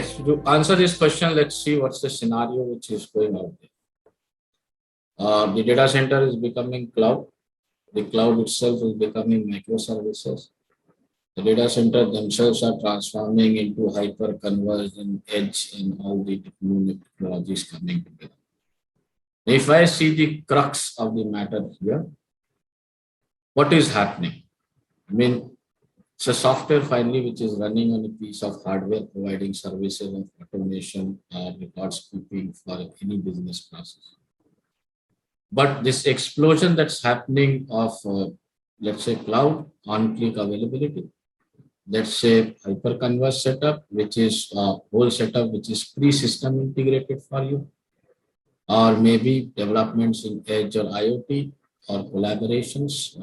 so to answer this question, let's see what's the scenario which is going out there. The data center is becoming cloud. The cloud itself is becoming microservices. The data center themselves are transforming into hyper-converged and edge and all the new technologies coming together. If I see the crux of the matter here, what is happening? I mean, it's a software finally which is running on a piece of hardware providing services of automation or records keeping for any business process. But this explosion that's happening of, let's say, cloud on-click availability, let's say hyper-converged setup, which is a whole setup which is pre-system integrated for you, or maybe developments in edge or IoT or collaborations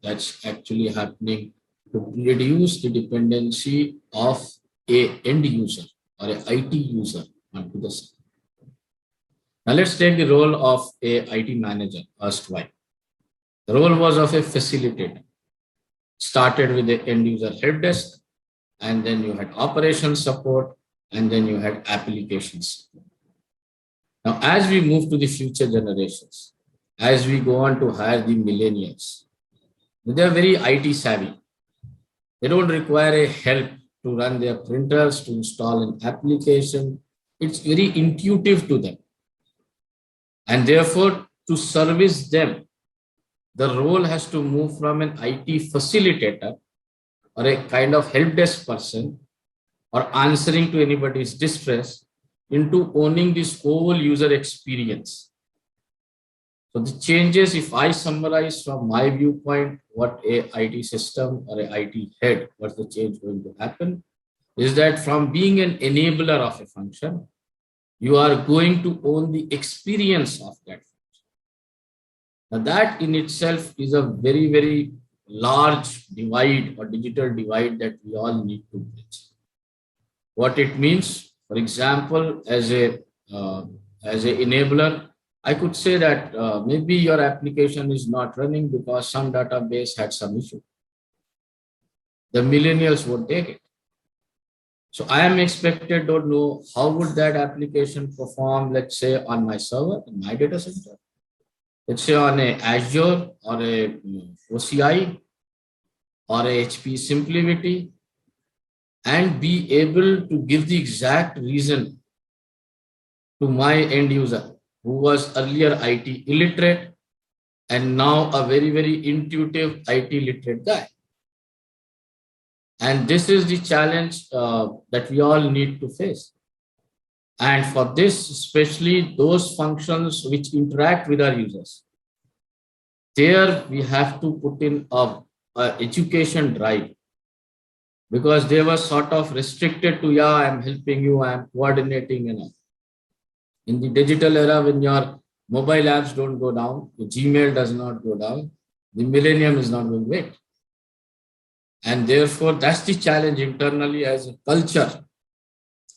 that's actually happening to reduce the dependency of a end user or a IT user onto the system. Now let's take the role of a IT manager erstwhile. The role was of a facilitator. Started with the end user help desk, and then you had operations support, and then you had applications. Now, as we move to the future generations, as we go on to hire the millennials, they are very IT savvy. They don't require a help to run their printers, to install an application. It's very intuitive to them. And therefore, to service them, the role has to move from an IT facilitator or a kind of help desk person or answering to anybody's distress into owning this whole user experience. So the changes, if I summarize from my viewpoint, what a IT system or a IT head, what's the change going to happen, is that from being an enabler of a function, you are going to own the experience of that function. Now that in itself is a very, very large divide or digital divide that we all need to bridge. What it means, for example, as a enabler, I could say that maybe your application is not running because some database had some issue. The millennials would take it. So I am expected to know how would that application perform, let's say, on my server, in my data center. Let's say on a Azure or a OCI or a HP SimpliVity, and be able to give the exact reason to my end user who was earlier IT illiterate and now a very, very intuitive IT literate guy. And this is the challenge that we all need to face. And for this, especially those functions which interact with our users, there we have to put in a education drive, because they were sort of restricted to, yeah, I'm helping you, I'm coordinating and all. In the digital era, when your mobile apps don't go down, the Gmail does not go down, the millennium is not going to wait. And therefore, that's the challenge internally as a culture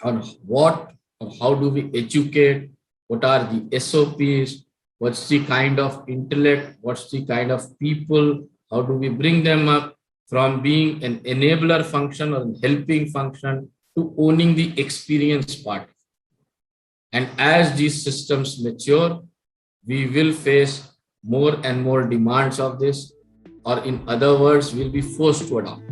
on what or how do we educate, what are the SOPs, what's the kind of intellect, what's the kind of people, how do we bring them up from being an enabler function or a helping function to owning the experience part. And as these systems mature, we will face more and more demands of this, or in other words, we'll be forced to adopt.